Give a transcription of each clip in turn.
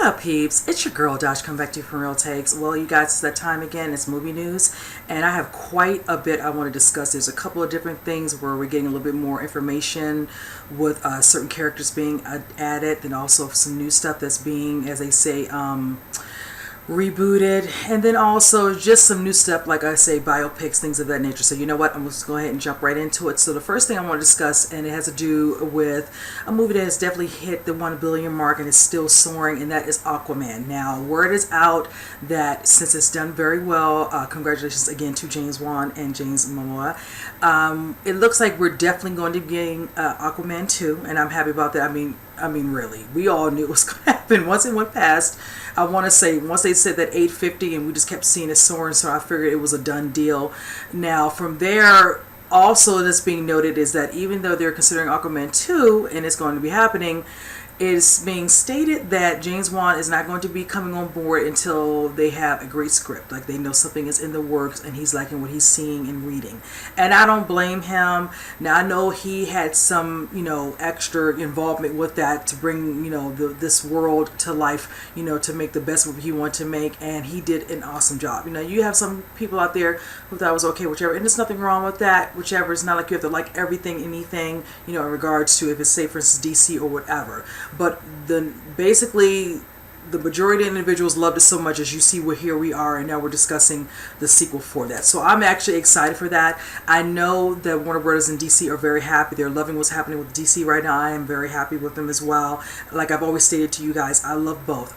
up, peeps? It's your girl Josh coming back to you from Real Takes. Well, you guys, it's that time again. It's movie news, and I have quite a bit I want to discuss. There's a couple of different things where we're getting a little bit more information with certain characters being added, and also some new stuff that's being, as they say, rebooted, and then also just some new stuff, like I say, biopics, things of that nature. So you know what, I'm just going to go ahead and jump right into it. So the first thing I want to discuss, and it has to do with a movie that has definitely hit the 1 billion mark and is still soaring, and that is Aquaman. Now, word is out that since it's done very well, congratulations again to James Wan and James Momoa. It looks like we're definitely going to be getting Aquaman 2, and I'm happy about that. I mean, really, we all knew it was going to happen once it went past. I want to say once they said that 850, and we just kept seeing it soaring, so I figured it was a done deal. Now, from there, also that's being noted is that even though they're considering Aquaman 2, and it's going to be happening, it's being stated that James Wan is not going to be coming on board until they have a great script. Like, they know something is in the works and he's liking what he's seeing and reading. And I don't blame him. Now, I know he had some, extra involvement with that to bring, this world to life, to make the best movie he wanted to make. And he did an awesome job. You have some people out there who thought it was okay, whichever. And there's nothing wrong with that, whichever. It's not like you have to like everything, anything, in regards to if it's, say, for instance, DC or whatever. But basically the majority of individuals loved it so much, as you see here we are, and now we're discussing the sequel for that. So I'm actually excited for that. I know that Warner Brothers and DC are very happy. They're loving what's happening with DC right now. I am very happy with them as well. Like I've always stated to you guys, I love both.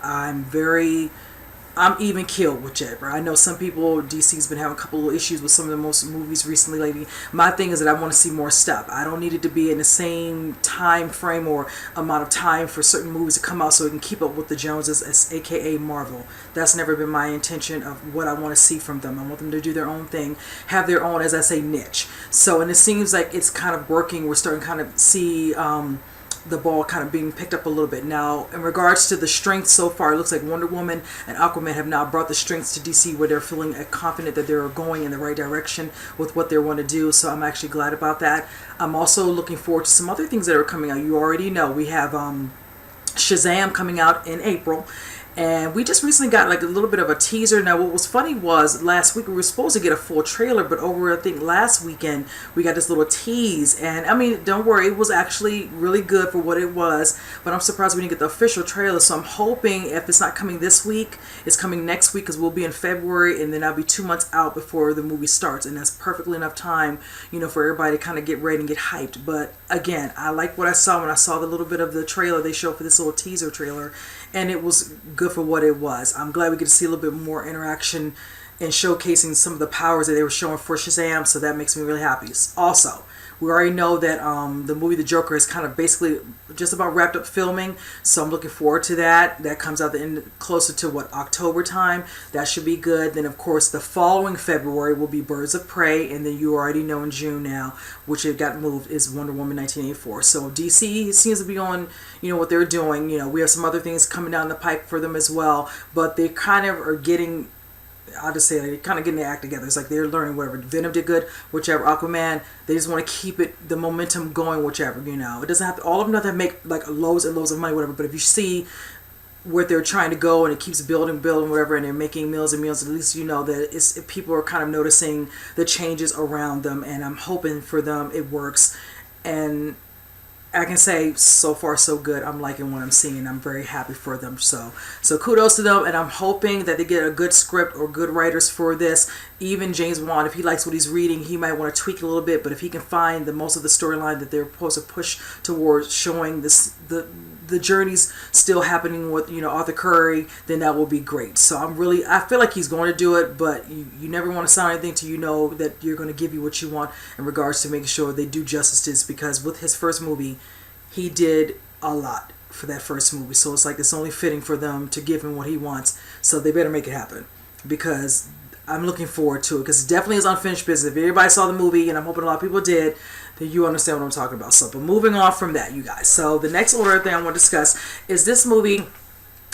I'm even killed whichever. I know some people, DC's been having a couple of issues with some of the most movies recently lately. My thing is that I want to see more stuff. I don't need it to be in the same time frame or amount of time for certain movies to come out so it can keep up with the Joneses, as aka Marvel. That's never been my intention of what I want to see from them. I want them to do their own thing, have their own, as I say, niche. So, and it seems like it's kind of working. We're starting to kind of see the ball kind of being picked up a little bit. Now, in regards to the strength so far, it looks like Wonder Woman and Aquaman have now brought the strengths to DC, where they're feeling confident that they're going in the right direction with what they want to do. So I'm actually glad about that. I'm also looking forward to some other things that are coming out. You already know we have Shazam coming out in April. And we just recently got like a little bit of a teaser. Now, what was funny was last week we were supposed to get a full trailer, but over, I think, last weekend we got this little tease. And I mean, don't worry, it was actually really good for what it was, but I'm surprised we didn't get the official trailer. So I'm hoping if it's not coming this week, it's coming next week, because we'll be in February, and then I'll be 2 months out before the movie starts. And that's perfectly enough time, for everybody to kind of get ready and get hyped. But again, I like what I saw when I saw the little bit of the trailer they showed for this little teaser trailer, and it was good for what it was. I'm glad we get to see a little bit more interaction and showcasing some of the powers that they were showing for Shazam, so that makes me really happy. Also, we already know that the movie The Joker is kind of basically just about wrapped up filming, so I'm looking forward to that. That comes out the end, closer to October time. That should be good. Then of course the following February will be Birds of Prey, and then you already know in June now, which it got moved, is Wonder Woman 1984. So DC seems to be on what they're doing. We have some other things coming down the pipe for them as well, but they kind of are getting, I'll just say, they're kind of getting their act together. It's like they're learning whatever. Venom did good, whichever. Aquaman, they just want to keep the momentum going, whichever, It doesn't have to, all of them don't have to make like loads and loads of money, whatever. But if you see where they're trying to go and it keeps building, whatever, and they're making meals and meals, at least that people are kind of noticing the changes around them, and I'm hoping for them it works. And I can say so far so good. I'm liking what I'm seeing. I'm very happy for them. So kudos to them, and I'm hoping that they get a good script or good writers for this. Even James Wan, if he likes what he's reading, he might want to tweak a little bit, but if he can find the most of the storyline that they're supposed to push towards showing the journey's still happening with Arthur Curry, then that will be great. So I feel like he's going to do it, but you never want to sign anything till you know that you're going to give you what you want in regards to making sure they do justice to this, because with his first movie he did a lot for that first movie, so it's like it's only fitting for them to give him what he wants. So they better make it happen, because I'm looking forward to it, because it definitely is unfinished business. If everybody saw the movie, and I'm hoping a lot of people did, then you understand what I'm talking about. So, but moving on from that, you guys. So the next order thing I want to discuss is this movie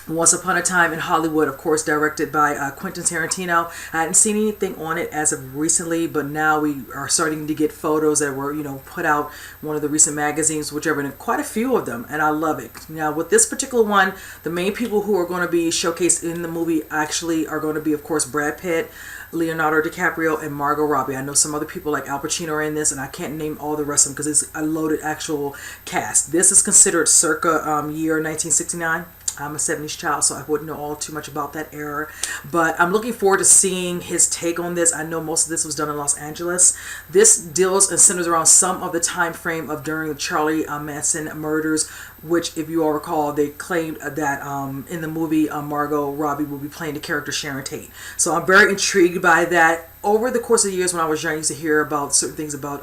Once Upon a Time in Hollywood, of course, directed by Quentin Tarantino. I hadn't seen anything on it as of recently, but now we are starting to get photos that were, put out one of the recent magazines, whichever, and quite a few of them, and I love it. Now, with this particular one, the main people who are going to be showcased in the movie actually are going to be, of course, Brad Pitt, Leonardo DiCaprio, and Margot Robbie. I know some other people like Al Pacino are in this, and I can't name all the rest of them because it's a loaded actual cast. This is considered circa year 1969. I'm a 70s child, so I wouldn't know all too much about that era. But I'm looking forward to seeing his take on this. I know most of this was done in Los Angeles. This deals and centers around some of the time frame of during the Charlie Manson murders, which, if you all recall, they claimed that in the movie, Margot Robbie will be playing the character Sharon Tate. So I'm very intrigued by that. Over the course of the years when I was young, I used to hear about certain things about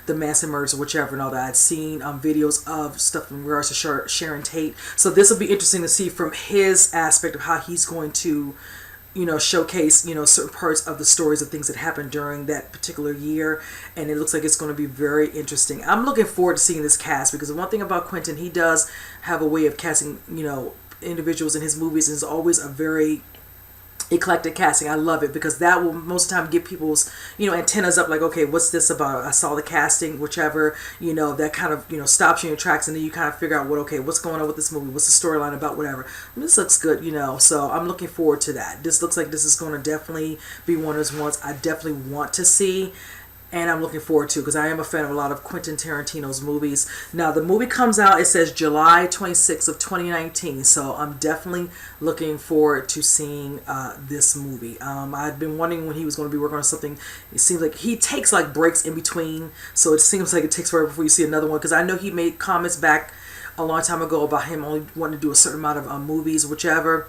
the Manson murders or whichever and all that. I'd seen videos of stuff in regards to Sharon Tate. So this will be interesting to see from his aspect of how he's going to, showcase, certain parts of the stories of things that happened during that particular year. And it looks like it's going to be very interesting. I'm looking forward to seeing this cast because the one thing about Quentin, he does have a way of casting, individuals in his movies, and is always a very eclectic casting. I love it because that will most of the time get people's antennas up, like, okay, what's this about? I saw the casting, whichever, that kind of stops you in your tracks, and then you kind of figure out what's going on with this movie, what's the storyline about, whatever. And this looks good, so I'm looking forward to that. This looks like this is going to definitely be one of those ones I definitely want to see. And I'm looking forward to, because I am a fan of a lot of Quentin Tarantino's movies. Now, the movie comes out, it says July 26th of 2019. So I'm definitely looking forward to seeing this movie. I've been wondering when he was going to be working on something. It seems like he takes like breaks in between. So it seems like it takes forever before you see another one. Because I know he made comments back a long time ago about him only wanting to do a certain amount of movies, whichever.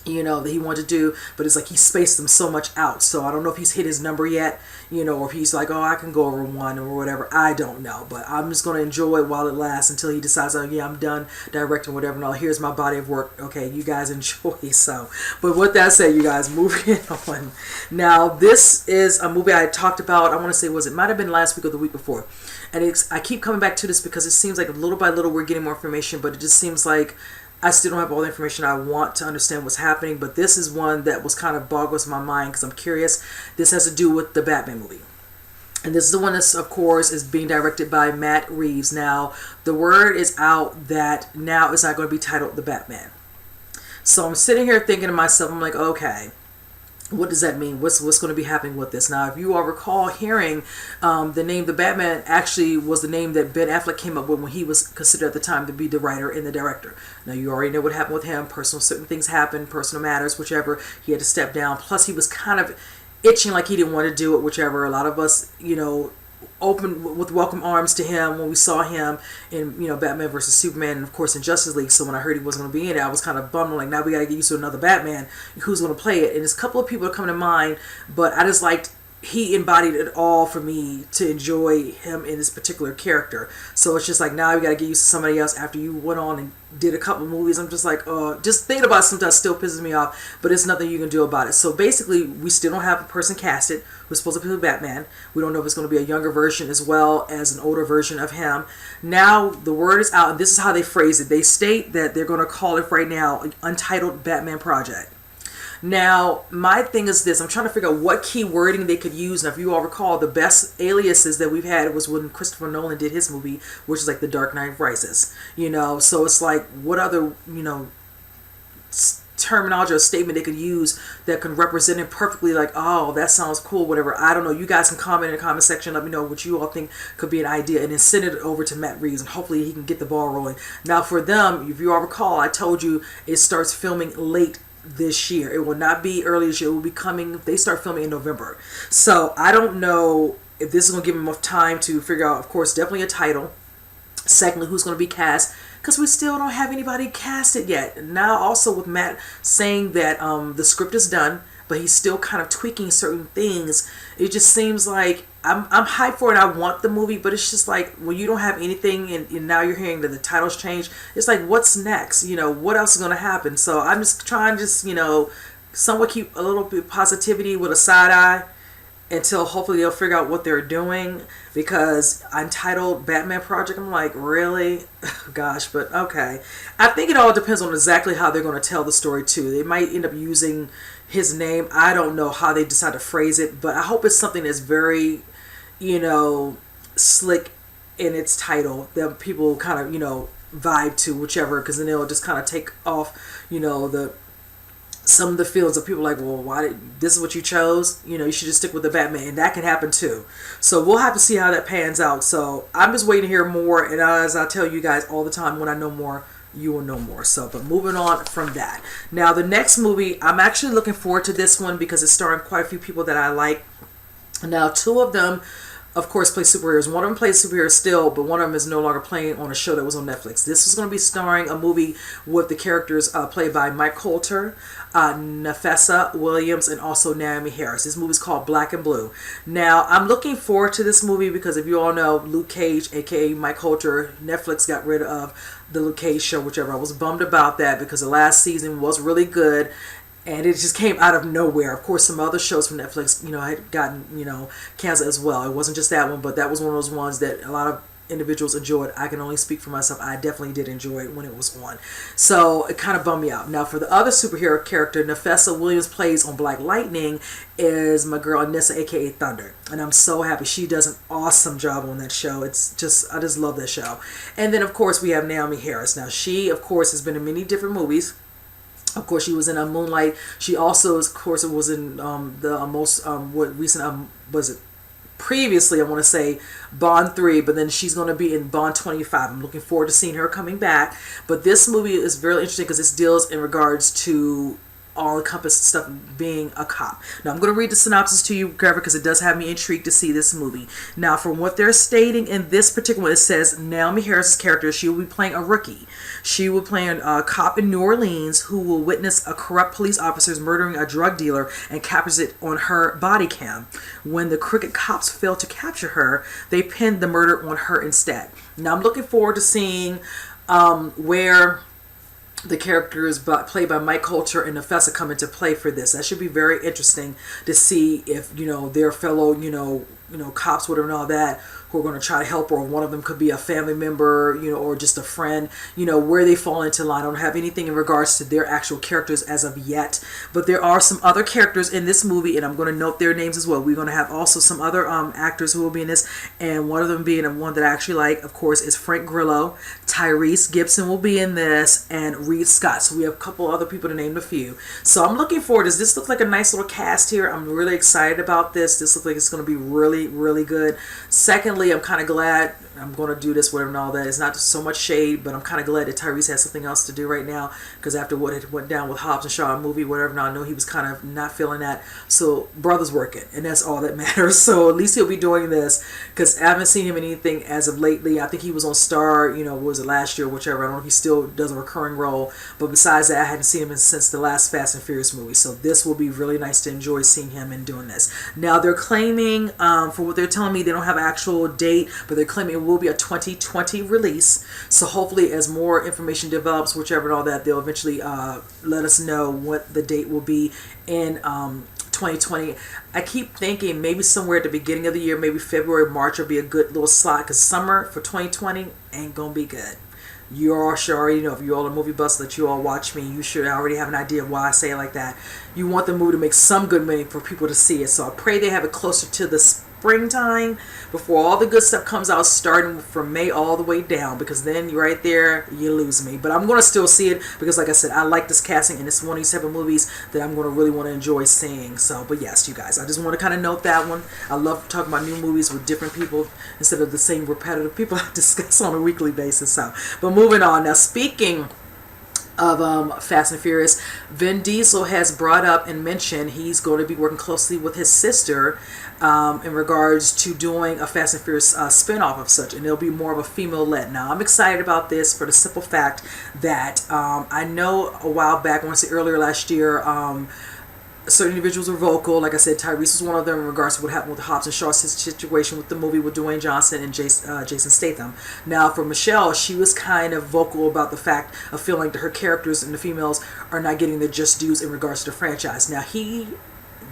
That he wanted to do, but it's like he spaced them so much out. So I don't know if he's hit his number yet, or if he's like, oh, I can go over one or whatever. I don't know, but I'm just going to enjoy it while it lasts until he decides, oh yeah, I'm done directing whatever. No, here's my body of work. Okay, you guys enjoy. So, but with that said, you guys, moving on. Now, this is a movie I talked about. I want to say, it might have been last week or the week before. And I keep coming back to this because it seems like little by little we're getting more information, but it just seems like I still don't have all the information I want to understand what's happening, but this is one that was kind of boggles my mind because I'm curious. This has to do with the Batman movie. And this is the one that, of course, is being directed by Matt Reeves. Now, the word is out that now it's not going to be titled The Batman. So I'm sitting here thinking to myself, I'm like, okay, what does that mean? What's going to be happening with this? Now, if you all recall hearing the name The Batman actually was the name that Ben Affleck came up with when he was considered at the time to be the writer and the director. Now, you already know what happened with him. Certain things happened, personal matters, whichever. He had to step down. Plus, he was kind of itching like he didn't want to do it, whichever. A lot of us, opened with welcome arms to him when we saw him in Batman versus Superman, and of course in Justice League. So when I heard he wasn't going to be in it, I was kind of bummed. Like, now we got to get used to another Batman. Who's going to play it? And there's a couple of people that come to mind, but I just liked he embodied it all for me to enjoy him in this particular character. So it's just like, now we got to get used to somebody else after you went on and did a couple of movies. I'm just like, just thinking about it sometimes still pisses me off, but it's nothing you can do about it. So basically, we still don't have a person casted who's supposed to be Batman. We don't know if it's going to be a younger version as well as an older version of him. Now, the word is out, and this is how they phrase it. They state that they're going to call it right now an Untitled Batman Project. Now, my thing is this. I'm trying to figure out what key wording they could use. Now, if you all recall, the best aliases that we've had was when Christopher Nolan did his movie, which is like The Dark Knight Rises. So it's like, what other, terminology or statement they could use that can represent it perfectly, like, oh, that sounds cool, whatever. I don't know. You guys can comment in the comment section. Let me know what you all think could be an idea, and then send it over to Matt Reeves, and hopefully he can get the ball rolling. Now, for them, if you all recall, I told you it starts filming late this year. It will not be early this year. It will be coming. They start filming in November. So I don't know if this is going to give them enough time to figure out, of course, definitely a title. Secondly, who's going to be cast, because we still don't have anybody casted yet. Now, also with Matt saying that the script is done, but he's still kind of tweaking certain things. It just seems like I'm hyped for it. I want the movie, but it's just like when you don't have anything, and now you're hearing that the title's changed. It's like, what's next? What else is going to happen? So I'm just trying to somewhat keep a little bit of positivity with a side eye. until hopefully they'll figure out what they're doing, because Untitled Batman Project, I'm like, really? Gosh, but okay. I think it all depends on exactly how they're going to tell the story too. They might end up using his name. I don't know how they decide to phrase it, but I hope it's something that's very, slick in its title that people kind of, vibe to, whichever, because then it'll just kind of take off, the some of the feelings of people like, well, this is what you chose? You should just stick with the Batman. And that can happen too. So we'll have to see how that pans out. So I'm just waiting to hear more. And as I tell you guys all the time, when I know more, you will know more. So, but moving on from that. Now, the next movie, I'm actually looking forward to this one because it's starring quite a few people that I like. Now, two of them, of course, play superheroes. One of them plays superheroes still, but one of them is no longer playing on a show that was on Netflix. This is going to be starring a movie with the characters played by Mike Coulter, Nafessa Williams, and also Naomi Harris. This movie is called Black and Blue. Now, I'm looking forward to this movie because if you all know, Luke Cage, aka Mike Coulter, Netflix got rid of the Luke Cage show, whichever. I was bummed about that because the last season was really good. And it just came out of nowhere. Of course, some other shows from Netflix, had gotten, canceled as well. It wasn't just that one, but that was one of those ones that a lot of individuals enjoyed. I can only speak for myself. I definitely did enjoy it when it was on. So it kind of bummed me out. Now, for the other superhero character, Nafessa Williams plays on Black Lightning, is my girl Anissa, aka Thunder. And I'm so happy. She does an awesome job on that show. I just love that show. And then, of course, we have Naomi Harris. Now, she, of course, has been in many different movies. Of course, she was in Moonlight. She also, of course, was in previously, I want to say, Bond 3, but then she's going to be in Bond 25. I'm looking forward to seeing her coming back. But this movie is very interesting because this deals in regards to all-encompassing stuff, being a cop. Now, I'm going to read the synopsis to you, because it does have me intrigued to see this movie. Now, from what they're stating in this particular one, it says Naomi Harris's character, she will be playing a rookie. She will play a cop in New Orleans who will witness a corrupt police officer murdering a drug dealer and captures it on her body cam. When the crooked cops fail to capture her, they pin the murder on her instead. Now, I'm looking forward to seeing where the characters played by Mike Coulter and Nafessa come into play for this. That should be very interesting to see if, their fellow, cops, whatever and all that, who are going to try to help her, or one of them could be a family member, or just a friend, where they fall into line. I don't have anything in regards to their actual characters as of yet, but there are some other characters in this movie, and I'm going to note their names as well. We're going to have also some other actors who will be in this, and one of them being one that I actually like, of course, is Frank Grillo. Tyrese Gibson will be in this, and Reed Scott. So we have a couple other people to name a few. So I'm looking forward. Does this look like a nice little cast here? I'm really excited about this. This looks like it's going to be really, really good. Secondly, I'm kind of glad I'm going to do this, whatever and all that. It's not so much shade, but I'm kind of glad that Tyrese has something else to do right now, because after what had went down with Hobbs and Shaw movie, whatever, now I know he was kind of not feeling that. So brother's working, and that's all that matters. So at least he'll be doing this, because I haven't seen him in anything as of lately. I think he was on Star, was it last year or whichever. I don't know if he still does a recurring role, but besides that, I hadn't seen him since the last Fast and Furious movie. So this will be really nice to enjoy seeing him and doing this. Now they're claiming, for what they're telling me, they don't have an actual date, but they're claiming it will be a 2020 release. So hopefully, as more information develops, whichever and all that, they'll eventually let us know what the date will be in 2020. I keep thinking maybe somewhere at the beginning of the year, maybe February, March will be a good little slot, because summer for 2020 ain't gonna be good. You all should already know, if you all are movie buffs that you all watch me, you should already have an idea of why I say it like that. You want the movie to make some good money for people to see it. So I pray they have it closer to the springtime, before all the good stuff comes out, starting from May all the way down, because then you're right there, you lose me. But I'm going to still see it, because like I said, I like this casting, and it's one of these type of movies that I'm going to really want to enjoy seeing. So, but yes, you guys, I just want to kind of note that one. I love talking about new movies with different people instead of the same repetitive people I discuss on a weekly basis. So, but moving on. Now, speaking of Fast and Furious, Vin Diesel has brought up and mentioned he's going to be working closely with his sister in regards to doing a Fast and Furious spin-off of such, and it'll be more of a female-led. Now, I'm excited about this for the simple fact that I know a while back, I want to say earlier last year, certain individuals were vocal. Like I said, Tyrese was one of them in regards to what happened with Hobbs and Shaw's situation with the movie with Dwayne Johnson and Jason Statham. Now, for Michelle, she was kind of vocal about the fact of feeling that her characters and the females are not getting their just dues in regards to the franchise. Now, he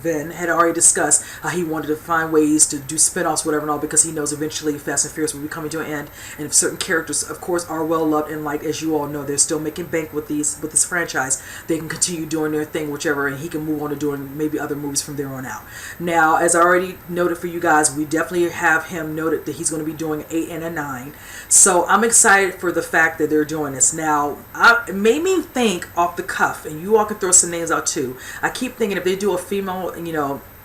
Vin had already discussed how he wanted to find ways to do spin-offs, whatever and all, because he knows eventually Fast and Furious will be coming to an end, and if certain characters, of course, are well loved and liked, as you all know, they're still making bank with this franchise, they can continue doing their thing, whichever, and he can move on to doing maybe other movies from there on out. Now, as I already noted for you guys, we definitely have him noted that he's going to be doing 8 and a 9, so I'm excited for the fact that they're doing this. Now, it made me think off the cuff, and you all can throw some names out too. I keep thinking if they do a female,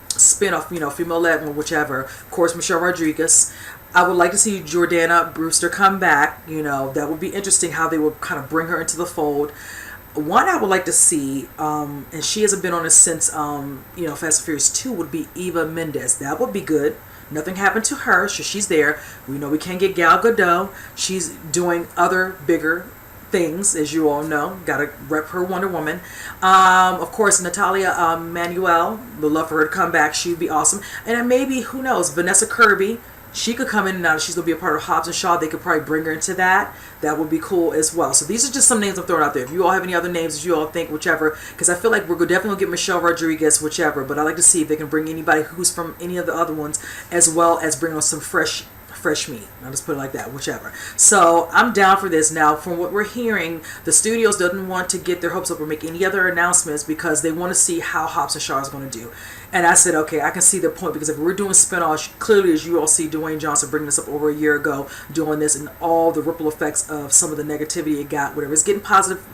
spin-off, female-led one, whichever. Of course, Michelle Rodriguez. I would like to see Jordana Brewster come back. That would be interesting how they would kind of bring her into the fold. One I would like to see, and she hasn't been on it since, Fast and Furious 2, would be Eva Mendes. That would be good. Nothing happened to her, so she's there. We know we can't get Gal Gadot. She's doing other bigger things, as you all know. Gotta rep her Wonder Woman. Of course, Natalia Manuel, would love for her to come back. She'd be awesome. And then maybe, who knows, Vanessa Kirby. She could come in, and now that she's going to be a part of Hobbs and Shaw, they could probably bring her into that. That would be cool as well. So these are just some names I'm throwing out there. If you all have any other names that you all think, whichever, because I feel like we're definitely going to get Michelle Rodriguez, whichever, but I'd like to see if they can bring anybody who's from any of the other ones, as well as bring on some fresh meat. I'll just put it like that, whichever. So I'm down for this. Now, from what we're hearing, the studios doesn't want to get their hopes up or make any other announcements because they want to see how Hobbs and Shaw is going to do. And I said, okay, I can see the point, because if we're doing spin-offs, clearly, as you all see, Dwayne Johnson bringing this up over a year ago, doing this, and all the ripple effects of some of the negativity it got, whatever. It's getting positive,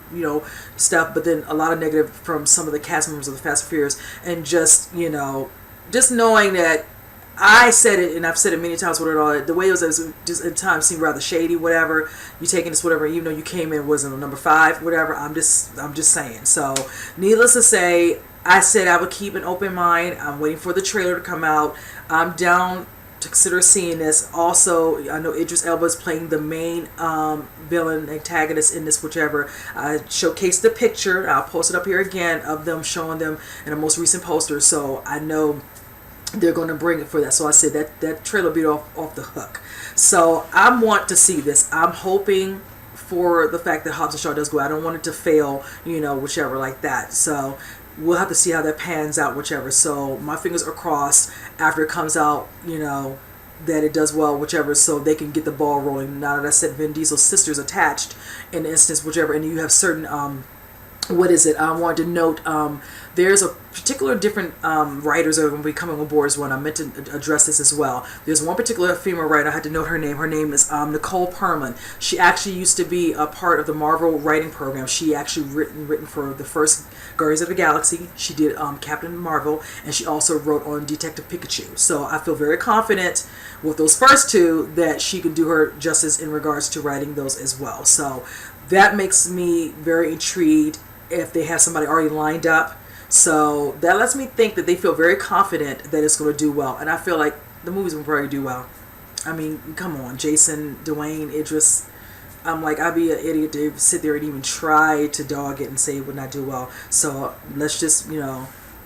stuff, but then a lot of negative from some of the cast members of the Fast and Furious, and just knowing that I said it, and I've said it many times, the way it was just at times seemed rather shady, whatever. You taking this, whatever, even though you came in, wasn't on number 5, whatever. I'm just saying. So, needless to say, I said I would keep an open mind. I'm waiting for the trailer to come out. I'm down to consider seeing this. Also, I know Idris Elba is playing the main villain, antagonist in this, whichever. I showcased the picture. I'll post it up here again of them showing them in the most recent poster. So I know they're going to bring it for that. So I said that trailer will be off the hook. So I want to see this. I'm hoping for the fact that Hobbs and Shaw does go. I don't want it to fail, whichever like that. So we'll have to see how that pans out, whichever. So my fingers are crossed after it comes out, that it does well, whichever, so they can get the ball rolling. Now that I said Vin Diesel's sister's attached in the instance, whichever, and you have certain what is it? I wanted to note there's a particular different writers that are going to be coming on board as well. I meant to address this as well. There's one particular female writer. I had to note her name. Her name is Nicole Perlman. She actually used to be a part of the Marvel writing program. She actually written for the first Guardians of the Galaxy. She did Captain Marvel, and she also wrote on Detective Pikachu. So I feel very confident with those first two that she can do her justice in regards to writing those as well. So that makes me very intrigued if they have somebody already lined up. So that lets me think that they feel very confident that it's going to do well. And I feel like the movies will probably do well. I mean, come on, Jason, Dwayne, Idris. I'm like, I'd be an idiot to sit there and even try to dog it and say it would not do well. So let's just,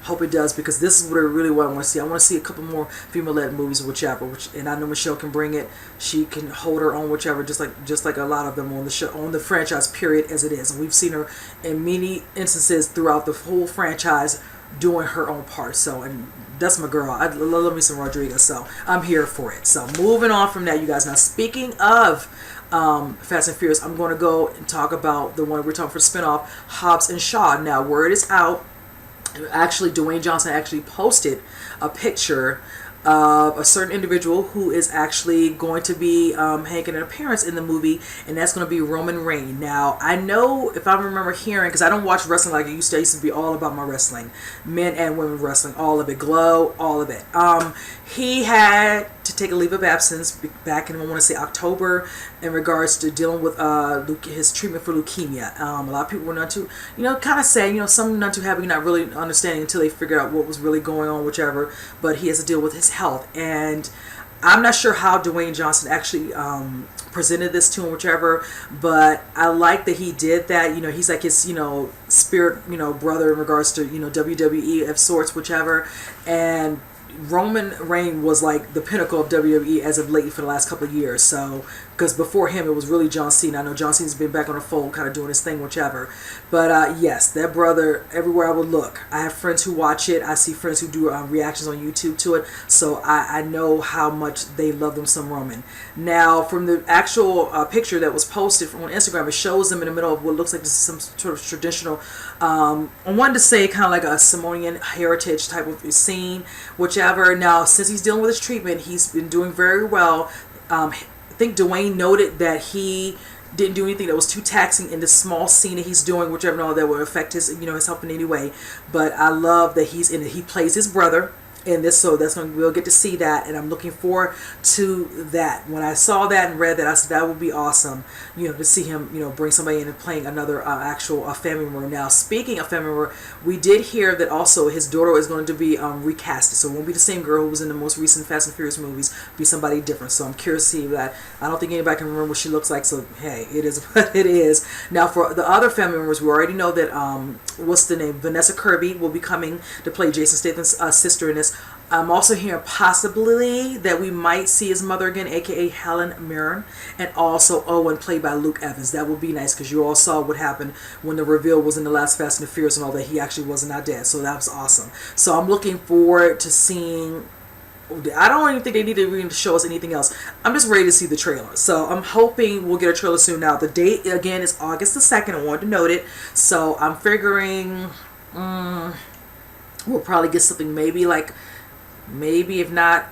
hope it does, because this is what I really want to see. I want to see a couple more female-led movies, whichever. And I know Michelle can bring it. She can hold her own, whichever. Just like a lot of them on the show, on the franchise period as it is. And we've seen her in many instances throughout the whole franchise doing her own part. So, and that's my girl. I love me some Rodriguez. So I'm here for it. So moving on from that, you guys. Now speaking of Fast and Furious, I'm going to go and talk about the one we're talking for spinoff, Hobbs and Shaw. Now word is out. Actually, Dwayne Johnson actually posted a picture of a certain individual who is actually going to be making an appearance in the movie, and that's going to be Roman Reigns. Now, I know, if I remember hearing, because I don't watch wrestling like I used to. I used to be all about my wrestling, men and women wrestling, all of it, Glow, all of it. He had to take a leave of absence back in, I want to say, October, in regards to dealing with his treatment for leukemia. A lot of people were not too, kind of saying, some not too happy, not really understanding until they figured out what was really going on, whichever. But he has to deal with his health, and I'm not sure how Dwayne Johnson actually presented this to him, whichever, but I like that he did that. He's like his, spirit, brother in regards to, WWE of sorts, whichever. And Roman Reigns was like the pinnacle of WWE as of late for the last couple of years. So because before him it was really John Cena. I know John Cena's been back on the fold, kind of doing his thing, whichever. But yes, that brother, everywhere I would look, I have friends who watch it. I see friends who do reactions on YouTube to it, so I know how much they love them some Roman. Now, from the actual picture that was posted from on Instagram, it shows them in the middle of what looks like this is some sort of traditional, I wanted to say kind of like a Samoan heritage type of scene, whichever. Now, since he's dealing with his treatment, he's been doing very well. I think Dwayne noted that he didn't do anything that was too taxing in the small scene that he's doing, whichever and all that would affect his, his health in any way. But I love that he's in it. He plays his brother in this, so that's when we'll get to see that, and I'm looking forward to that. When I saw that and read that, I said that would be awesome, to see him, bring somebody in and playing another actual family member. Now, speaking of family member, we did hear that also his daughter is going to be recasted, so it won't be the same girl who was in the most recent Fast and Furious movies, be somebody different. So I'm curious to see that. I don't think anybody can remember what she looks like, so hey, it is what it is. Now, for the other family members, we already know that what's the name, Vanessa Kirby will be coming to play Jason Statham's sister in this. I'm also hearing possibly that we might see his mother again, aka Helen Mirren, and also Owen, played by Luke Evans. That would be nice, because you all saw what happened when the reveal was in the last Fast and the Furious and all that. He actually was not dead, so that was awesome. So I'm looking forward to seeing. I don't even think they need to really show us anything else. I'm just ready to see the trailer. So I'm hoping we'll get a trailer soon. Now, the date, again, is August the 2nd. I wanted to note it. So I'm figuring we'll probably get something maybe if not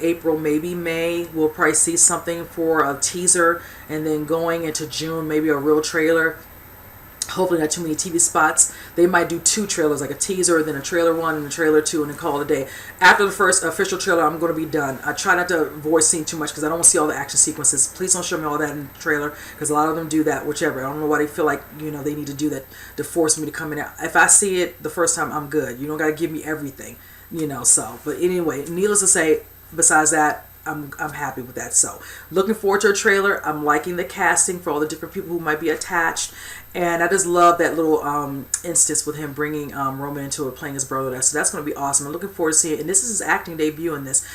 April, maybe May. We'll probably see something for a teaser, and then going into June, maybe a real trailer. Hopefully not too many TV spots. They might do 2 trailers, like a teaser, then a trailer 1 and a trailer 2, and then call it a day. After the first official trailer, I'm going to be done. I try not to avoid seeing too much because I don't want to see all the action sequences. Please don't show me all that in the trailer, because a lot of them do that, whichever. I don't know why they feel like, they need to do that to force me to come in. If I see it the first time, I'm good. You don't got to give me everything, so. But anyway, needless to say, besides that, I'm happy with that. So looking forward to a trailer. I'm liking the casting for all the different people who might be attached, and I just love that little instance with him bringing Roman into it, playing his brother. So that's going to be awesome. I'm looking forward to seeing it. And this is his acting debut in this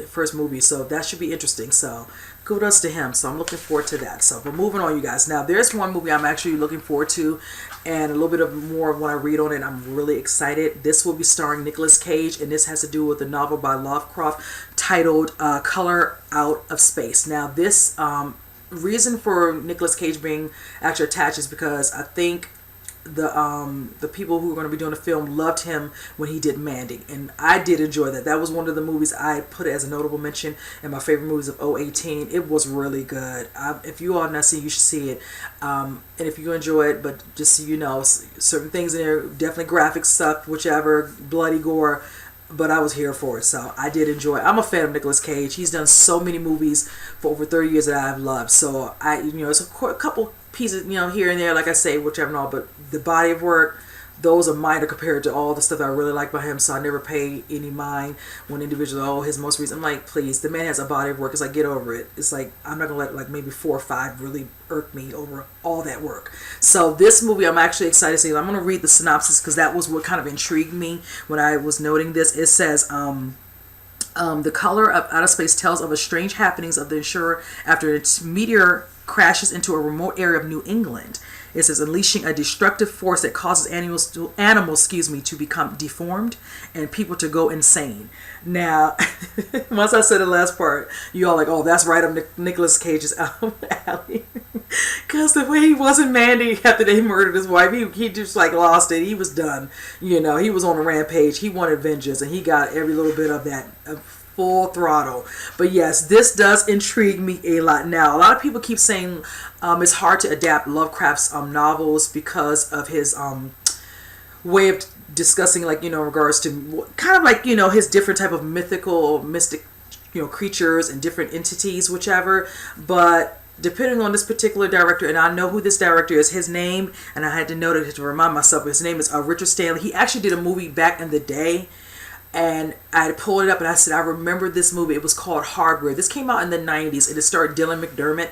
first movie, so that should be interesting. So kudos to him. So I'm looking forward to that. So, but moving on, you guys. Now, there's one movie I'm actually looking forward to, and a little bit of more of when I read on it, I'm really excited. This will be starring Nicolas Cage, and this has to do with a novel by Lovecraft titled Color Out of Space. Now, this reason for Nicolas Cage being actually attached is because I think the people who are going to be doing the film loved him when he did Mandy, and I did enjoy that. That was one of the movies I put as a notable mention in my favorite movies of 2018. It was really good. If you all have not seen it, you should see it, and if you enjoy it. But just so you know, certain things in there, definitely graphic stuff, whichever, bloody gore, but I was here for it, so I did enjoy it. I'm a fan of Nicolas Cage. He's done so many movies for over 30 years that I've loved, so it's a couple pieces, here and there, like I say, whichever and all, but the body of work, those are minor compared to all the stuff that I really like by him, so I never pay any mind when individuals, his most recent, I'm like, please, the man has a body of work. It's like, get over it. It's like, I'm not going to let maybe 4 or 5 really irk me over all that work. So this movie, I'm actually excited to see. I'm going to read the synopsis, because that was what kind of intrigued me when I was noting this. It says, the Color of Outer Space tells of the strange happenings of the insurer after its meteor crashes into a remote area of New England. It says, unleashing a destructive force that causes animals to become deformed and people to go insane. Now, once I said the last part, you all like, oh, that's right up Nicolas Cage's alley. Because the way he was in Mandy after they murdered his wife, he just like lost it. He was done. He was on a rampage. He wanted vengeance, and he got every little bit of that. Full throttle. But yes, this does intrigue me a lot. Now, a lot of people keep saying it's hard to adapt Lovecraft's novels because of his way of discussing, like, in regards to kind of like, his different type of mystic, creatures and different entities, whichever. But depending on this particular director, and I know who this director is, his name, and I had to note it to remind myself, his name is Richard Stanley. He actually did a movie back in the day, and I pulled it up and I said, I remember this movie. It was called Hardware. This came out in the 90s, and it starred Dylan McDermott.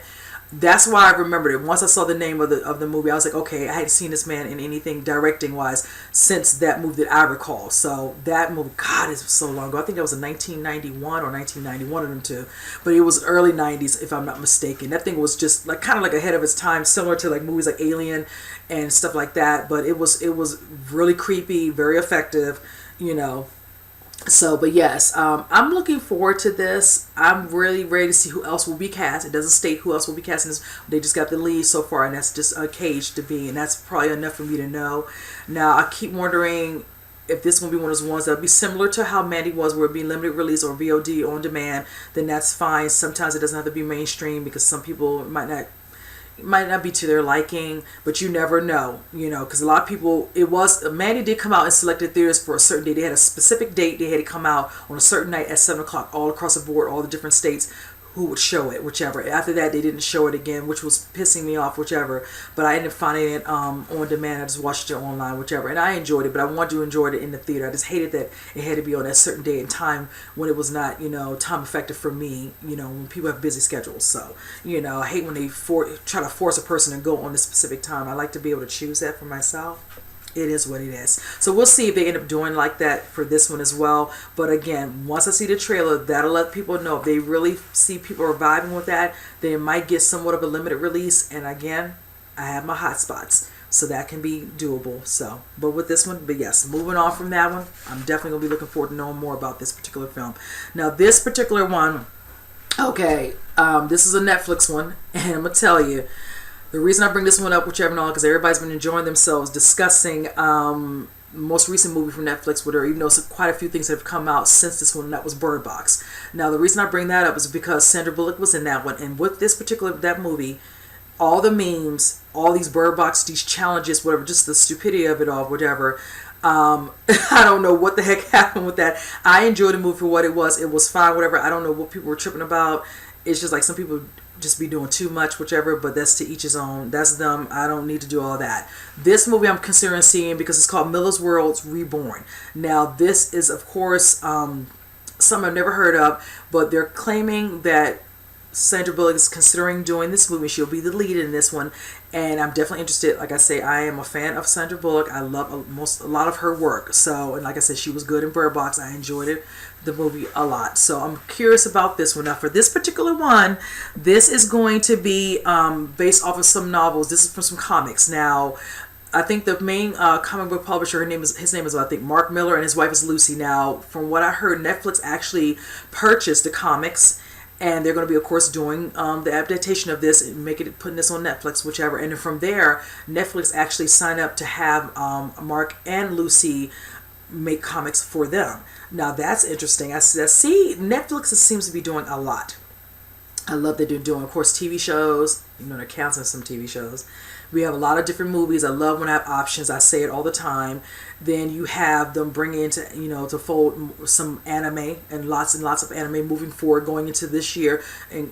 That's why I remembered it. Once I saw the name of the movie, I was like, okay, I hadn't seen this man in anything directing wise since that movie that I recall. So that movie, God, it was so long ago. I think that was in 1991 or 1991 of them two, but it was early 90s if I'm not mistaken. That thing was just like kind of like ahead of its time, similar to like movies like Alien and stuff like that. But it was really creepy, very effective, you know. So, but yes, I'm looking forward to this. I'm really ready to see who else will be cast. It doesn't state who else will be cast in this. They just got the lead so far, and that's just a Cage to be, and that's probably enough for me to know. Now, I keep wondering if this is going to be one of those ones that will be similar to how Mandy was, where it be limited release or VOD on demand. Then that's fine. Sometimes it doesn't have to be mainstream because some people might not be to their liking, but you never know, you know, because a lot of people, Mandy did come out in selected theaters for a certain day. They had a specific date. They had to come out on a certain night at 7 o'clock all across the board, all the different states who would show it, whichever. After that, they didn't show it again, which was pissing me off, whichever. But I ended up finding it on demand. I just watched it online, whichever. And I enjoyed it, but I wanted to enjoy it in the theater. I just hated that it had to be on that certain day and time when it was not, you know, time effective for me, you know, when people have busy schedules. So, you know, I hate when they try to force a person to go on a specific time. I like to be able to choose that for myself. It is what it is. So we'll see if they end up doing like that for this one as well. But again, once I see the trailer, that'll let people know if they really see people are vibing with that, they might get somewhat of a limited release. And again, I have my hot spots, so that can be doable. So, but with this one, but yes, moving on from that one, I'm definitely gonna be looking forward to knowing more about this particular film. Now, this particular one, okay, this is a Netflix one, and I'm gonna tell you. The reason I bring this one up, whichever and all, because everybody's been enjoying themselves discussing most recent movie from Netflix, where there, even though quite a few things have come out since this one, and that was Bird Box. Now, the reason I bring that up is because Sandra Bullock was in that one, and with that movie, all the memes, all these Bird Box, these challenges, whatever, just the stupidity of it all, whatever. I don't know what the heck happened with that. I enjoyed the movie for what it was. It was fine, whatever. I don't know what people were tripping about. It's just like some people just be doing too much, whichever, but that's to each his own. That's them. I don't need to do all that. This movie I'm considering seeing because it's called Miller's World Reborn. Now, this is, of course, something I've never heard of, but they're claiming that Sandra Bullock is considering doing this movie. She'll be the lead in this one, and I'm definitely interested. Like I say, I am a fan of Sandra Bullock. I love a lot of her work. So, and like I said, she was good in Bird Box. I enjoyed the movie a lot. So I'm curious about this one. Now, for this particular one, this is going to be based off of some novels. This is from some comics. Now, I think the main comic book publisher, his name is I think Mark Miller, and his wife is Lucy. Now, from what I heard, Netflix actually purchased the comics. And they're going to be, of course, doing the adaptation of this and putting this on Netflix, whichever. And then from there, Netflix actually signed up to have Mark and Lucy make comics for them. Now, that's interesting. I see Netflix seems to be doing a lot. I love that they're doing, of course, TV shows. You know, they're canceling some TV shows. We have a lot of different movies. I love when I have options. I say it all the time. Then you have them bring into, you know, to fold some anime and lots of anime moving forward going into this year and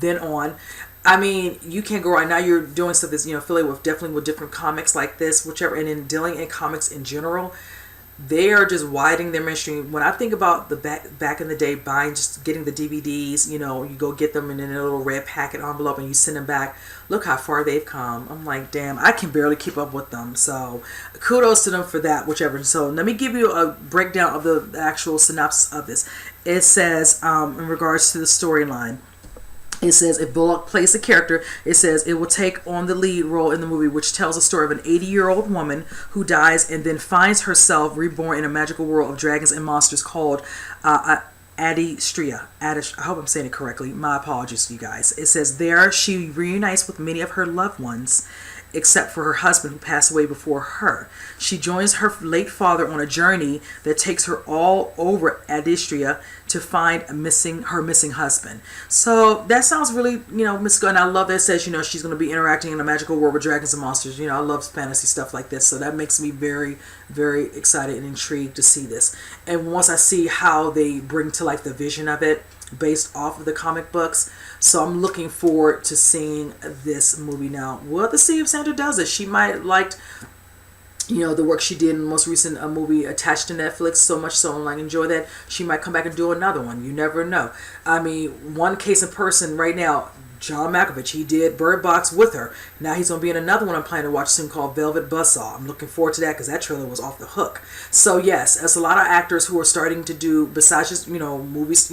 then on. I mean, you can't go right now. You're doing stuff that's, you know, affiliated with definitely with different comics like this, whichever, and in dealing in comics in general. They are just widening their mainstream. When I think about the back in the day, getting the DVDs, you know, you go get them in a little red packet envelope and you send them back. Look how far they've come. I'm like, damn, I can barely keep up with them. So kudos to them for that, whichever. So let me give you a breakdown of the actual synopsis of this. It says, in regards to the storyline, it says if Bullock plays the character, it says it will take on the lead role in the movie, which tells the story of an 80-year-old woman who dies and then finds herself reborn in a magical world of dragons and monsters called Adistria. I hope I'm saying it correctly. My apologies to you guys. It says there she reunites with many of her loved ones, except for her husband who passed away before her. She joins her late father on a journey that takes her all over Adistria to find her missing husband. So that sounds really, you know, Miss Gunn. I love that it says, you know, she's going to be interacting in a magical world with dragons and monsters. You know, I love fantasy stuff like this. So that makes me very, very excited and intrigued to see this. And once I see how they bring to life the vision of it, based off of the comic books. So I'm looking forward to seeing this movie now. We'll have to see if Sandra does it. She might like, you know, the work she did in the most recent movie attached to Netflix so much so, and like enjoy that. She might come back and do another one. You never know. I mean, one case in person right now, John Malkovich, he did Bird Box with her. Now he's going to be in another one I'm planning to watch soon called Velvet Buzzsaw. I'm looking forward to that because that trailer was off the hook. So yes, there's a lot of actors who are starting to do, besides just, movies,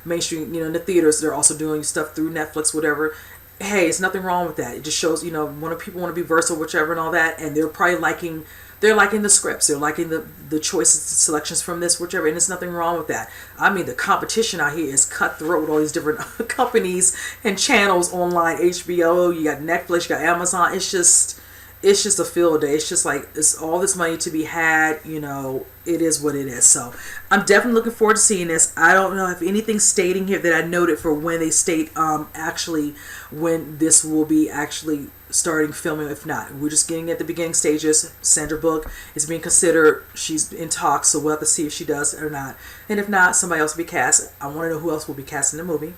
mainstream, in the theaters, they're also doing stuff through Netflix, whatever. Hey, it's nothing wrong with that. It just shows, when people want to be versatile, whichever and all that, and they're probably liking the scripts, they're liking the choices, selections from this, whichever, and there's nothing wrong with that. I mean, the competition out here is cutthroat with all these different companies and channels online. HBO, you got Netflix, you got Amazon. It's just a field day. It's just like, it's all this money to be had. It is what it is. So I'm definitely looking forward to seeing this. I don't know if anything's stating here that I noted for when they state actually when this will be actually starting filming. If not, we're just getting at the beginning stages. Sandra Bullock is being considered. She's in talks, so we'll have to see if she does or not. And if not, somebody else will be cast. I want to know who else will be cast in the movie.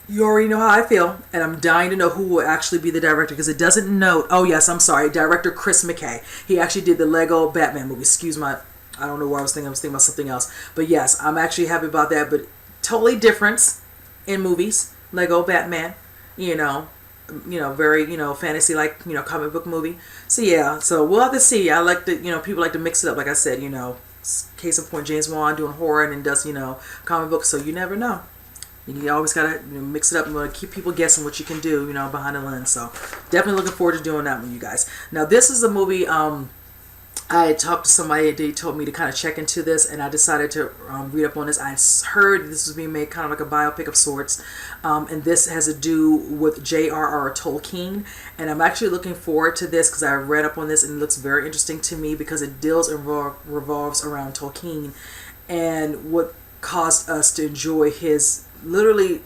You already know how I feel, and I'm dying to know who will actually be the director, because it doesn't note. Oh yes, I'm sorry, director Chris McKay. He actually did the Lego Batman movie. Excuse my, I don't know what I was thinking. I was thinking about something else. But yes, I'm actually happy about that. But totally different in movies. Lego Batman, very, fantasy like, comic book movie. So yeah, so we'll have to see. I like to, people like to mix it up. Like I said, case in point, James Wan doing horror and then does, comic books. So you never know. You always gotta mix it up and keep people guessing what you can do, behind the lens. So definitely looking forward to doing that with you guys. Now this is a movie. I had talked to somebody. They told me to kind of check into this, and I decided to read up on this. I heard this was being made kind of like a biopic of sorts, and this has to do with JRR Tolkien. And I'm actually looking forward to this because I read up on this and it looks very interesting to me because it deals and revolves around Tolkien and what caused us to enjoy his literary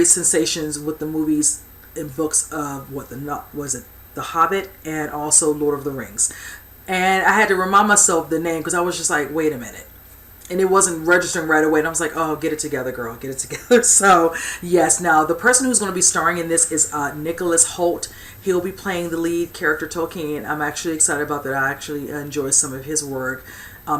sensations with the movies and books of The Hobbit and also Lord of the Rings. And I had to remind myself the name because I was just like, wait a minute. And it wasn't registering right away. And I was like, oh, get it together, girl. Get it together. So, yes. Now, the person who's going to be starring in this is Nicholas Hoult. He'll be playing the lead character, Tolkien. I'm actually excited about that. I actually enjoy some of his work.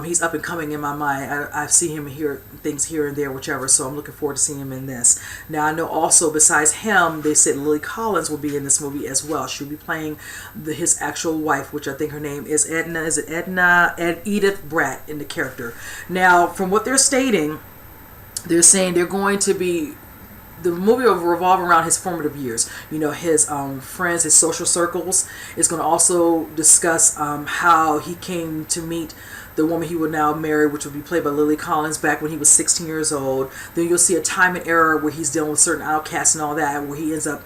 He's up and coming in my mind. I've seen him hear things here and there, whichever, so I'm looking forward to seeing him in this. Now, I know also, besides him, they said Lily Collins will be in this movie as well. She'll be playing his actual wife, which I think her name is Edna. Is it Edna? Edith Bratt in the character. Now, from what they're stating, they're saying they're going to be... The movie will revolve around his formative years. His friends, his social circles. It's going to also discuss how he came to meet the woman he would now marry, which would be played by Lily Collins, back when he was 16 years old. Then you'll see a time and era where he's dealing with certain outcasts and all that, where he ends up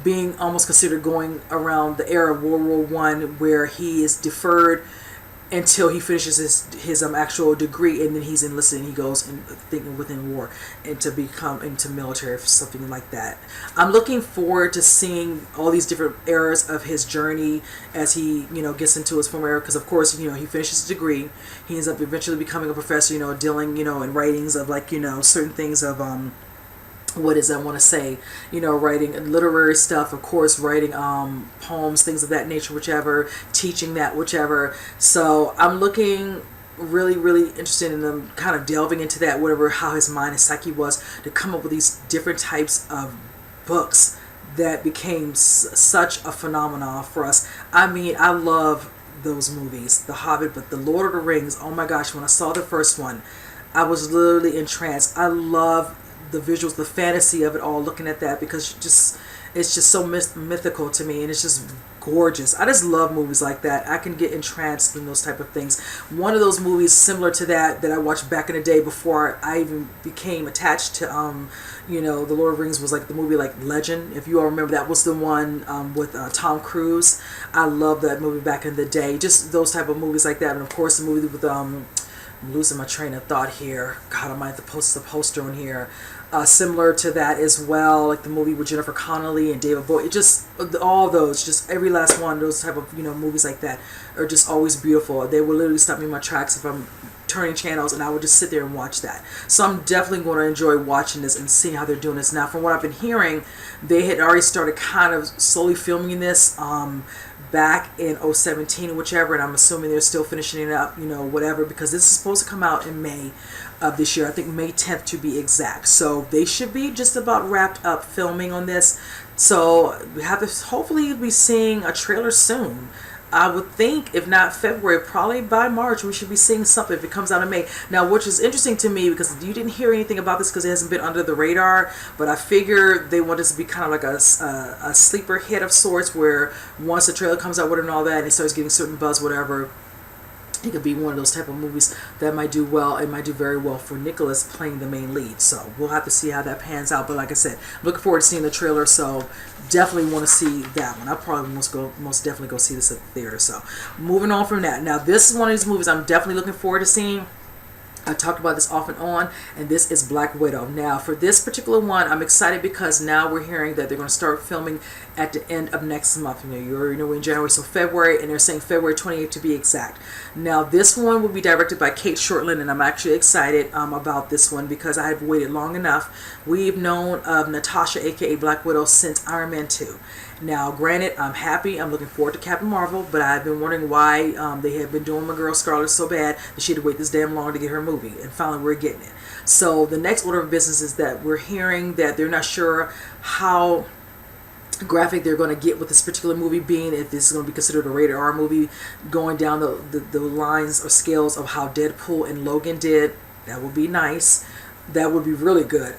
being almost considered going around the era of World War One, where he is deferred until he finishes his actual degree, and then he's enlisted and he goes and thinking within war and to become into military or something like that. I'm looking forward to seeing all these different eras of his journey as he gets into his former era, because of course he finishes his degree, he ends up eventually becoming a professor, dealing in writings of certain things of what is I want to say, writing literary stuff, of course, writing poems, things of that nature, whichever, teaching that, whichever. So I'm looking really, really interested in them kind of delving into that, whatever, how his mind and psyche was to come up with these different types of books that became such a phenomenon for us. I mean, I love those movies, The Hobbit, but The Lord of the Rings, oh my gosh, when I saw the first one, I was literally entranced. I love the visuals, the fantasy of it all, looking at that, because it's just so mythical to me, and it's just gorgeous. I just love movies like that. I can get entranced in those type of things. One of those movies similar to that I watched back in the day before I even became attached to The Lord of the Rings was like the movie like Legend. If you all remember, that was the one with Tom Cruise. I love that movie back in the day. Just those type of movies like that. And of course the movie with I'm losing my train of thought here. God, I might have to post the poster on here. Similar to that as well, like the movie with Jennifer Connelly and David Bowie. It just, all those, just every last one, those type of movies like that are just always beautiful. They will literally stop me in my tracks if I'm turning channels, and I would just sit there and watch that. So I'm definitely going to enjoy watching this and seeing how they're doing this. Now, from what I've been hearing, they had already started kind of slowly filming this back in 017, whichever, and I'm assuming they're still finishing it up, whatever, because this is supposed to come out in May of this year. I think May 10th to be exact. So they should be just about wrapped up filming on this. So we have to hopefully be seeing a trailer soon. I would think, if not February, probably by March, we should be seeing something if it comes out in May. Now, which is interesting to me, because you didn't hear anything about this because it hasn't been under the radar, but I figure they want this to be kind of like a sleeper hit of sorts, where once the trailer comes out with it and all that, and it starts getting certain buzz, whatever, it could be one of those type of movies that might do well. It might do very well for Nicholas playing the main lead. So we'll have to see how that pans out. But like I said, I'm looking forward to seeing the trailer. So definitely want to see that one. I'll probably most definitely go see this at the theater. So moving on from that. Now this is one of these movies I'm definitely looking forward to seeing. I talked about this off and on, and this is Black Widow. Now, for this particular one, I'm excited because now we're hearing that they're going to start filming at the end of next month. You already know we're in January, so February, and they're saying February 28th to be exact. Now, this one will be directed by Kate Shortland, and I'm actually excited about this one because I have waited long enough. We've known of Natasha, aka Black Widow, since Iron Man 2. Now, granted, I'm happy. I'm looking forward to Captain Marvel, but I've been wondering why they have been doing my girl Scarlet so bad that she had to wait this damn long to get her movie, and finally we're getting it. So the next order of business is that we're hearing that they're not sure how graphic they're going to get with this particular movie, being if this is going to be considered a rated R movie, going down the lines or scales of how Deadpool and Logan did. That would be nice. That would be really good.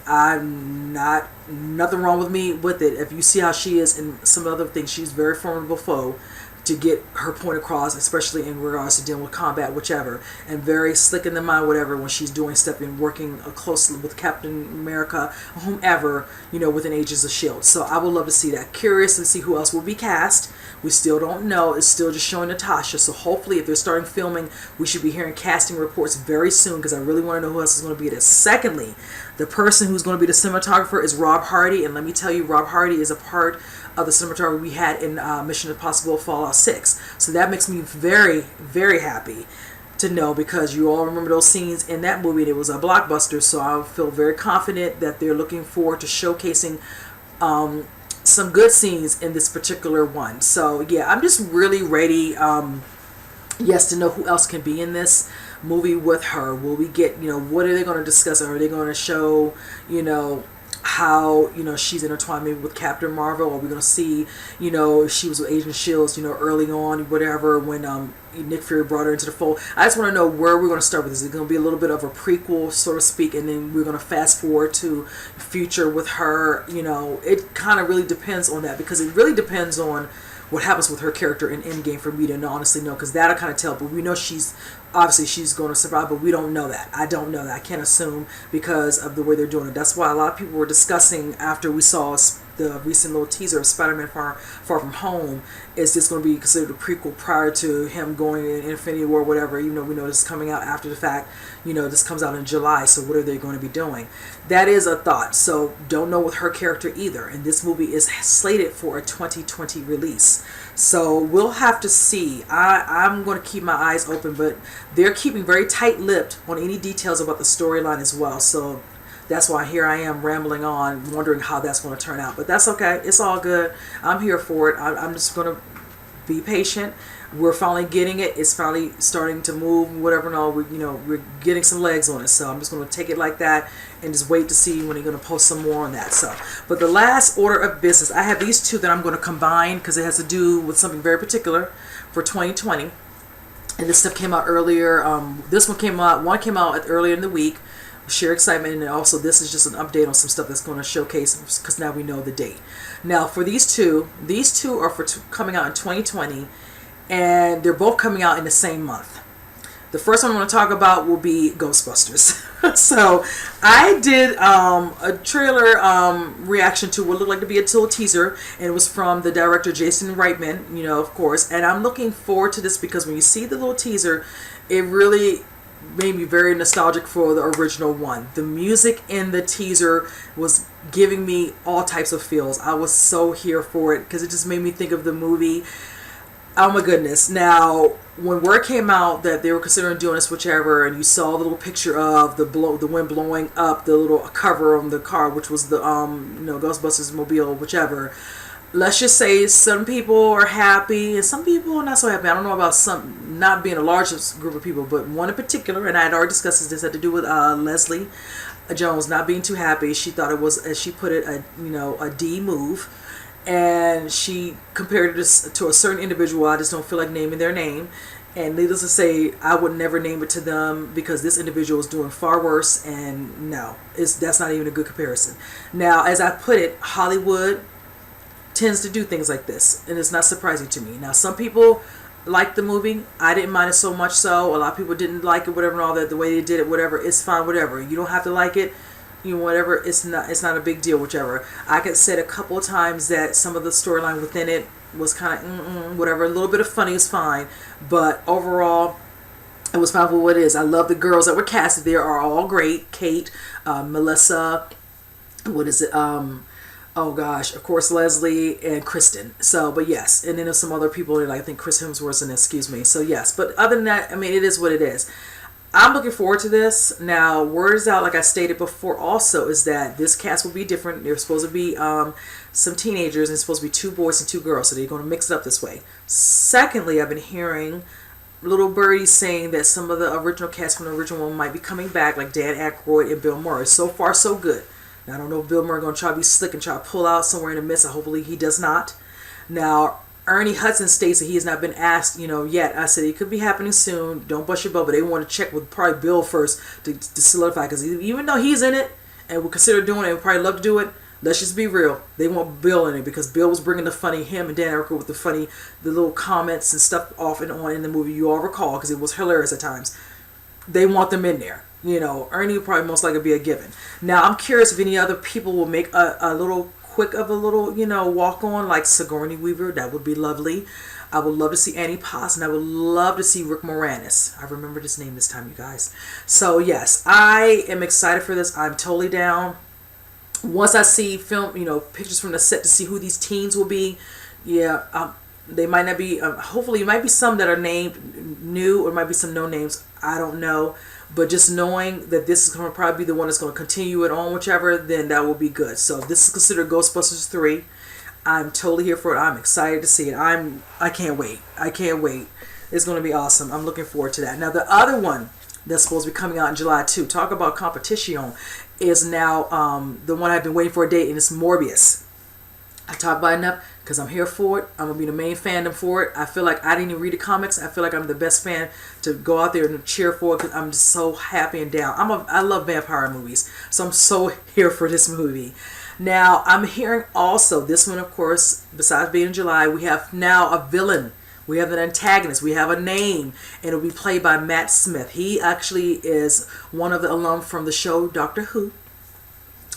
Nothing wrong with me with it. If you see how she is in some other things, she's very formidable foe to get her point across, especially in regards to dealing with combat, whichever, and very slick in the mind, whatever, when she's doing stuff and working closely with Captain America, whomever, within Agents of S.H.I.E.L.D. So I would love to see that. Curious to see who else will be cast. We still don't know. It's still just showing Natasha. So hopefully if they're starting filming, we should be hearing casting reports very soon, because I really want to know who else is going to be there. Secondly, the person who's going to be the cinematographer is Rob Hardy. And let me tell you, Rob Hardy is a part of the cinematography we had in Mission Impossible Fallout 6. So that makes me very, very happy to know, because you all remember those scenes in that movie. It was a blockbuster. So I feel very confident that they're looking forward to showcasing some good scenes in this particular one. So yeah, I'm just really ready, yes, to know who else can be in this movie with her. Will we get, what are they going to discuss? Are they going to show, how she's intertwined maybe with Captain Marvel? Are we going to see she was with Agent Shields early on, whatever, when Nick Fury brought her into the fold? I just want to know where we're going to start with this. Is it going to be a little bit of a prequel, so to speak, and then we're going to fast forward to future with her? It kind of really depends on that, because it really depends on what happens with her character in Endgame for me to honestly know, because that'll kind of tell. But we know she's going to survive, but we don't know that. I don't know that. I can't assume because of the way they're doing it. That's why a lot of people were discussing after we saw the recent little teaser of Spider-Man Far From Home, is this going to be considered a prequel prior to him going in Infinity War, whatever, even though we know this is coming out after the fact. This comes out in July, so what are they going to be doing? That is a thought. So don't know with her character either, and this movie is slated for a 2020 release. So we'll have to see. I'm going to keep my eyes open, but they're keeping very tight-lipped on any details about the storyline as well. So that's why here I am rambling on, wondering how that's going to turn out. But that's okay. It's all good. I'm here for it. I'm just going to be patient. We're finally getting it. It's finally starting to move, whatever and all. We're getting some legs on it. So I'm just going to take it like that and just wait to see when you're going to post some more on that. So, but the last order of business, I have these two that I'm going to combine because it has to do with something very particular for 2020. And this stuff came out earlier. One came out earlier in the week. Share excitement, and also this is just an update on some stuff that's going to showcase, because now we know the date. Now for these two are for coming out in 2020, and they're both coming out in the same month. The first one I'm going to talk about will be Ghostbusters. So I did a trailer reaction to what looked like to be a little teaser, and it was from the director Jason Reitman, of course, and I'm looking forward to this because when you see the little teaser, it really made me very nostalgic for the original one. The music in the teaser was giving me all types of feels. I was so here for it because it just made me think of the movie. Oh my goodness. Now, when word came out that they were considering doing this, whichever, and you saw the little picture of the wind blowing up the little cover on the car, which was the Ghostbusters mobile, whichever, let's just say some people are happy and some people are not so happy. I don't know about some not being a large group of people, but one in particular, and I had already discussed this, had to do with Leslie Jones not being too happy. She thought it was, as she put it, a D move, and she compared it to a certain individual. I just don't feel like naming their name. And needless to say, I would never name it to them because this individual is doing far worse. And no, that's not even a good comparison. Now, as I put it, Hollywood tends to do things like this, and it's not surprising to me. Now, some people liked the movie. I didn't mind it so much so. A lot of people didn't like it, whatever, and all that. The way they did it, whatever, it's fine, whatever. You don't have to like it. Whatever, it's not a big deal, whichever. I could said a couple of times that some of the storyline within it was kind of whatever. A little bit of funny is fine, but overall it was fine for what it is. I love the girls that were casted there, are all great. Kate, Melissa, what is it, oh gosh, of course Leslie and Kristen. So, but yes, and then there's some other people in, I think Chris Hemsworth, and excuse me. So yes, but other than that, I mean, it is what it is. I'm looking forward to this. Now, word is out, like I stated before also, is that this cast will be different. There's supposed to be some teenagers, and it's supposed to be 2 boys and 2 girls, so they're going to mix it up this way. Secondly, I've been hearing little birdies saying that some of the original cast from the original one might be coming back, like Dan Aykroyd and Bill Murray. So far, so good. Now, I don't know if Bill Murray is going to try to be slick and try to pull out somewhere in the midst. Hopefully, he does not. Now, Ernie Hudson states that he has not been asked, yet. I said it could be happening soon. Don't bust your bubble. They want to check with probably Bill first to solidify, because even though he's in it and would consider doing it and would probably love to do it, let's just be real. They want Bill in it because Bill was bringing the funny, him and Dan Aykroyd with the little comments and stuff off and on in the movie. You all recall, because it was hilarious at times. They want them in there. Ernie will probably most likely be a given. Now, I'm curious if any other people will make a little quick of a little, walk on, like Sigourney Weaver. That would be lovely. I would love to see Annie Potts, and I would love to see Rick Moranis. I remembered his name this time, you guys. So yes, I am excited for this. I'm totally down. Once I see pictures from the set to see who these teens will be, they might not be, hopefully it might be some that are named new, or it might be some no names. I don't know. But just knowing that this is going to probably be the one that's going to continue it on, whichever, then that will be good. So if this is considered Ghostbusters 3, I'm totally here for it. I'm excited to see it. I can't wait. I can't wait. It's going to be awesome. I'm looking forward to that. Now, the other one that's supposed to be coming out in July too, talk about competition, is now the one I've been waiting for a date, and it's Morbius. I talk about it enough because I'm here for it. I'm going to be the main fandom for it. I feel like I didn't even read the comics. I feel like I'm the best fan to go out there and cheer for it because I'm just so happy and down. I love vampire movies, so I'm so here for this movie. Now, I'm hearing also, this one, of course, besides being in July, we have now a villain. We have an antagonist. We have a name, and it'll be played by Matt Smith. He actually is one of the alum from the show Doctor Who.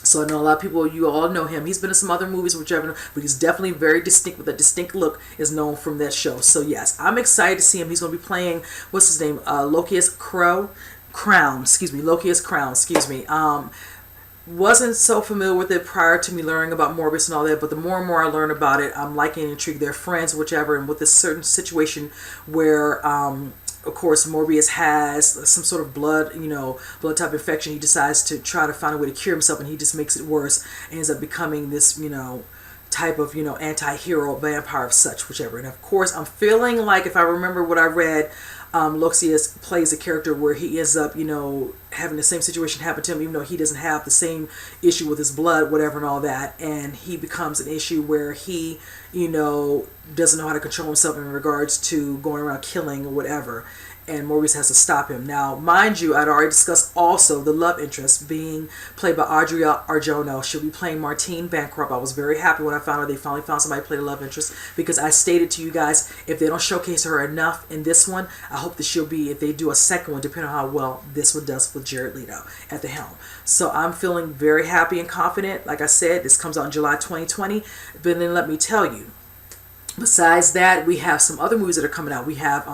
So I know a lot of people, you all know him. He's been in some other movies, whichever, but he's definitely very distinct, with a distinct look, is known from that show. So yes, I'm excited to see him. He's going to be playing, what's his name? Lokius Crown. Wasn't so familiar with it prior to me learning about Morbius and all that, but the more and more I learn about it, I'm liking and intrigued. They're friends, whichever, and with this certain situation where, of course, Morbius has some sort of blood type infection. He decides to try to find a way to cure himself, and he just makes it worse and ends up becoming this, type of, anti-hero vampire of such, whichever. And of course, I'm feeling like, if I remember what I read, Loxias plays a character where he ends up, having the same situation happen to him, even though he doesn't have the same issue with his blood, whatever, and all that. And he becomes an issue where he, doesn't know how to control himself in regards to going around killing or whatever. And Morbius has to stop him. Now, mind you, I'd already discussed also the love interest being played by Adria Arjona. She'll be playing Martine Bancroft. I was very happy when I found out they finally found somebody to play the love interest, because I stated to you guys, if they don't showcase her enough in this one, I hope that she'll be, if they do a second one, depending on how well this one does with Jared Leto at the helm. So I'm feeling very happy and confident. Like I said, this comes out in July 2020. But then let me tell you, besides that, we have some other movies that are coming out. We have,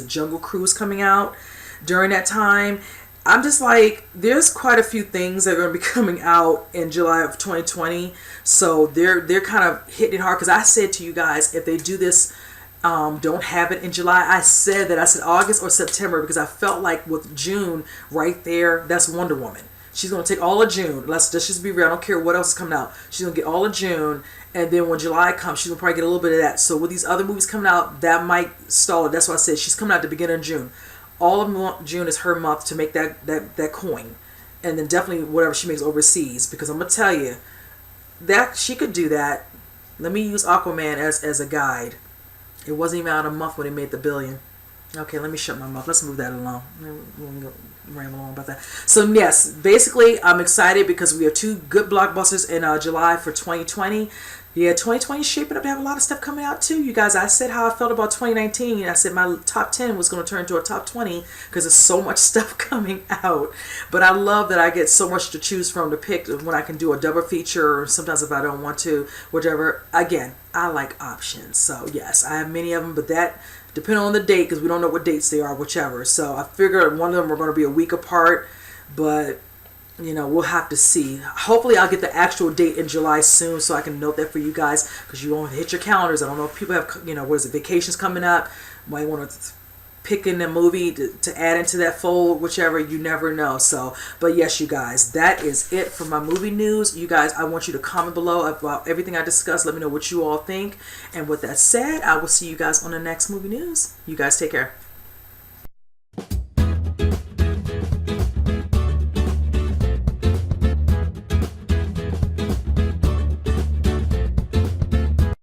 Jungle Cruise coming out during that time. I'm just like, there's quite a few things that are going to be coming out in July of 2020. So they're kind of hitting it hard, because I said to you guys, if they do this, don't have it in July. I said August or September, because I felt like with June right there, that's Wonder Woman. She's going to take all of June. Let's just be real. I don't care what else is coming out. She's going to get all of June, And then when July comes, she's gonna probably get a little bit of that. So with these other movies coming out, that might stall it. That's why I said she's coming out at the beginning of June. All of June is her month to make that coin, and then definitely whatever she makes overseas. Because I'm gonna tell you that she could do that. Let me use Aquaman as a guide. It wasn't even out a month when they made the billion. Okay, let me shut my mouth. Let's move that along. We'll ramble on about that. So yes, basically I'm excited because we have two good blockbusters in July for 2020. Yeah, 2020 is shaping up to have a lot of stuff coming out too. You guys, I said how I felt about 2019. I said my top 10 was going to turn into a top 20 because there's so much stuff coming out. But I love that I get so much to choose from to pick when I can do a double feature, or sometimes if I don't want to, whichever. Again, I like options. So yes, I have many of them, but that depending on the date, because we don't know what dates they are, whichever. So I figured one of them are going to be a week apart, but you know, we'll have to see. Hopefully I'll get the actual date in July soon so I can note that for you guys, because you won't hit your calendars. I don't know if people have, you know, what is it, vacations coming up, might want to pick in a movie to add into that fold, whichever, you never know. So, but yes, you guys, that is it for my movie news. You guys, I want you to comment below about everything I discussed. Let me know what you all think. And with that said, I will see you guys on the next movie news. You guys take care.